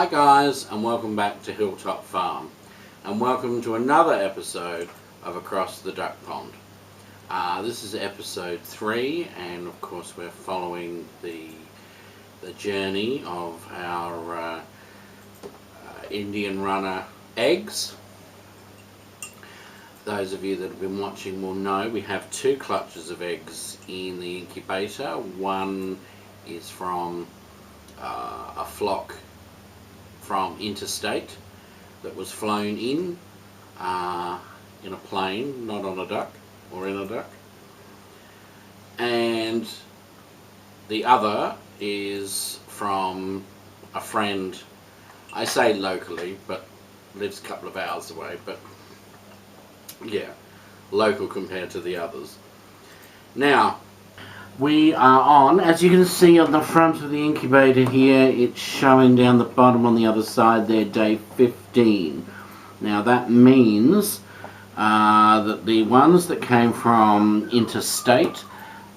Hi guys, and welcome back to Hilltop Farm, and welcome to another episode of Across the Duck Pond. This is episode 3, and of course we're following the journey of our Indian runner eggs. Those of you that have been watching will know we have 2 clutches of eggs in the incubator. One is from a flock from interstate that was flown in a plane, not on a duck or in a duck, and the other is from a friend, I say locally, but lives a couple of hours away, but yeah, local compared to the others. Now, we are on, as you can see on the front of the incubator here, it's showing down the bottom on the other side there, day 15. Now that means that the ones that came from interstate,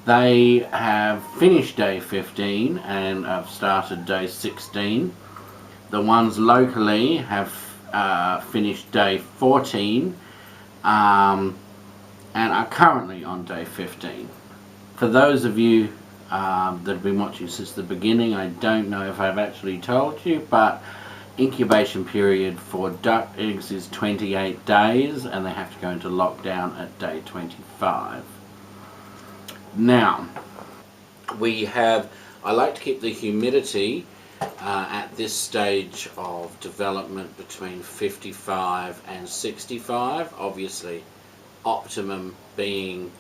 they have finished day 15 and have started day 16. The ones locally have finished day 14 and are currently on day 15. For those of you that have been watching since the beginning, I don't know if I've actually told you, but incubation period for duck eggs is 28 days and they have to go into lockdown at day 25. Now, I like to keep the humidity at this stage of development between 55 and 65, obviously optimum being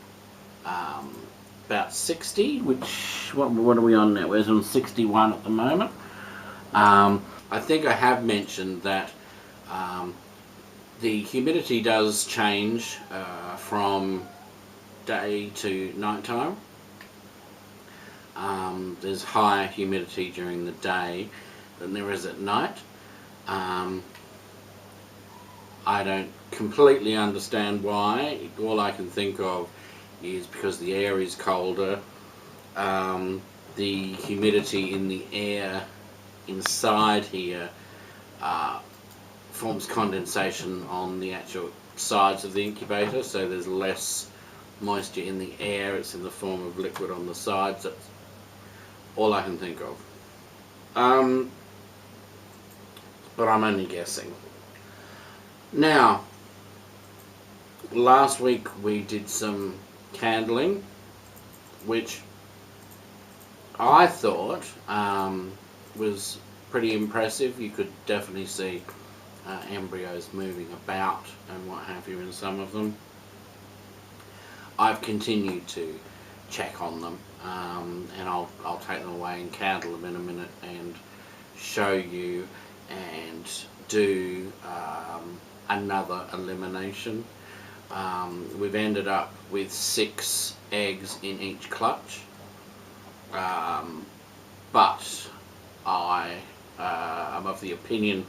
about 60, which, what are we on now? We're on 61 at the moment. I think I have mentioned that the humidity does change from day to night time. There's higher humidity during the day than there is at night. I don't completely understand why. All I can think of is because the air is colder. The humidity in the air inside here forms condensation on the actual sides of the incubator, so there's less moisture in the air. It's in the form of liquid on the sides. That's all I can think of. But I'm only guessing. Now, last week we did some candling, which I thought was pretty impressive. You could definitely see embryos moving about and what have you in some of them. I've continued to check on them, and I'll take them away and candle them in a minute and show you and do another elimination. We've ended up with 6 eggs in each clutch, but I am of the opinion,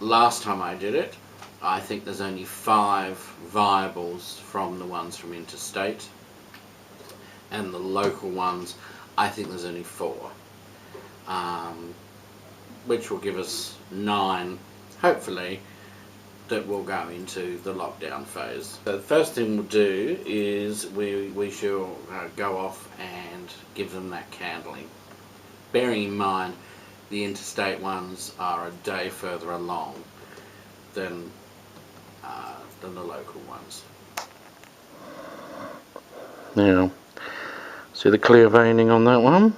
last time I did it, I think there's only 5 viables from the ones from interstate, and the local ones, I think there's only 4, which will give us 9, hopefully, that will go into the lockdown phase. So the first thing we'll do is we shall go off and give them that candling. Bearing in mind the interstate ones are a day further along than the local ones. Now, see the clear veining on that one?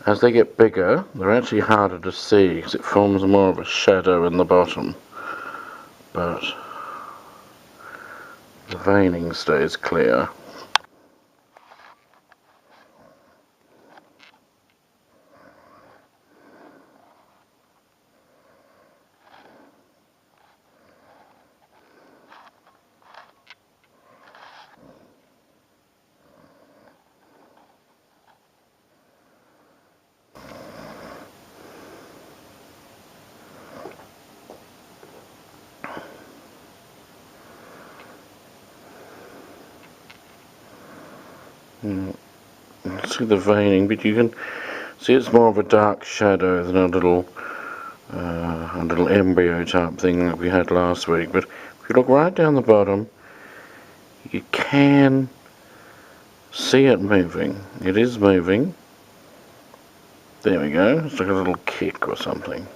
As they get bigger, they're actually harder to see because it forms more of a shadow in the bottom, but the veining stays clear. see the veining, but you can see it's more of a dark shadow than a little embryo type thing that we had last week. But if you look right down the bottom, you can see it moving. It is moving. There we go. It's like a little kick or something.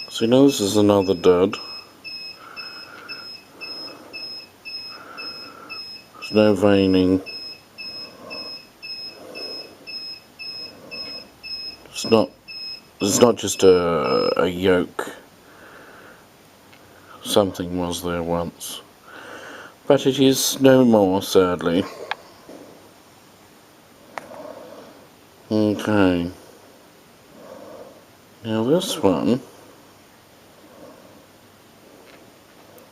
So now this is another dud. There's no veining. It's not just a yolk. Something was there once. But it is no more, sadly. Okay. Now this one,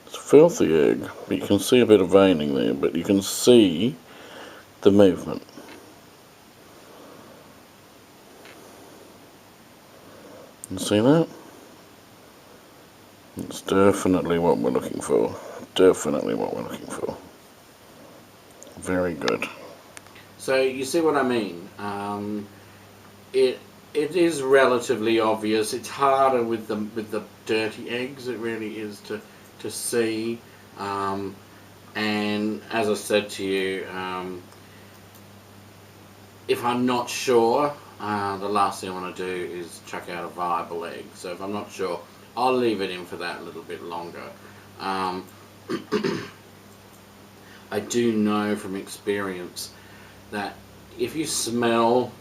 it's a filthy egg, but you can see a bit of veining there, but you can see the movement. You see that? It's definitely what we're looking for. Definitely what we're looking for. Very good. So you see what I mean? It is relatively obvious. It's harder with the dirty eggs. It really is to see. And as I said to you, if I'm not sure, the last thing I want to do is chuck out a viable egg. So if I'm not sure, I'll leave it in for that a little bit longer. I do know from experience that if you smell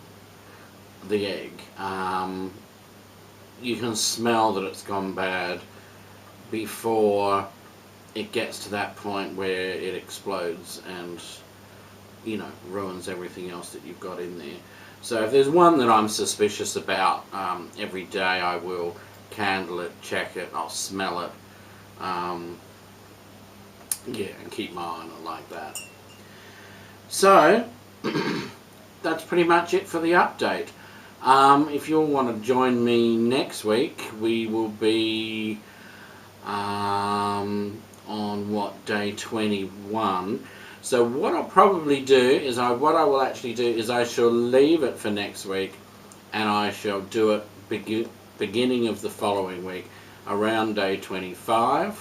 the egg, you can smell that it's gone bad before it gets to that point where it explodes and, you know, ruins everything else that you've got in there. So if there's one that I'm suspicious about, every day I will candle it, check it, I'll smell it, yeah, and keep my eye on it like that. So that's pretty much it for the update. If you'll want to join me next week, we will be on what, day 21. So what I'll probably do is what I will actually do is I shall leave it for next week, and I shall do it beginning of the following week, around day 25,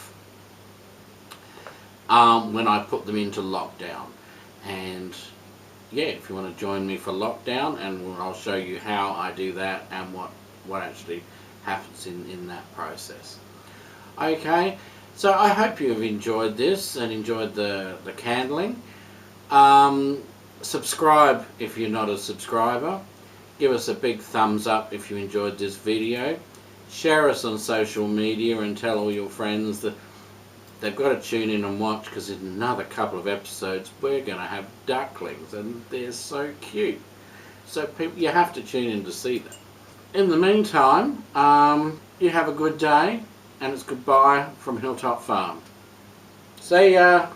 when I put them into lockdown. And yeah, if you want to join me for lockdown, and I'll show you how I do that and what actually happens in that process. Okay, so I hope you have enjoyed this and enjoyed the candling. Subscribe if you're not a subscriber. Give us a big thumbs up if you enjoyed this video. Share us on social media and tell all your friends that they've got to tune in and watch, because in another couple of episodes we're going to have ducklings and they're so cute. So people, you have to tune in to see them. In the meantime, you have a good day, and it's goodbye from Hilltop Farm. See ya!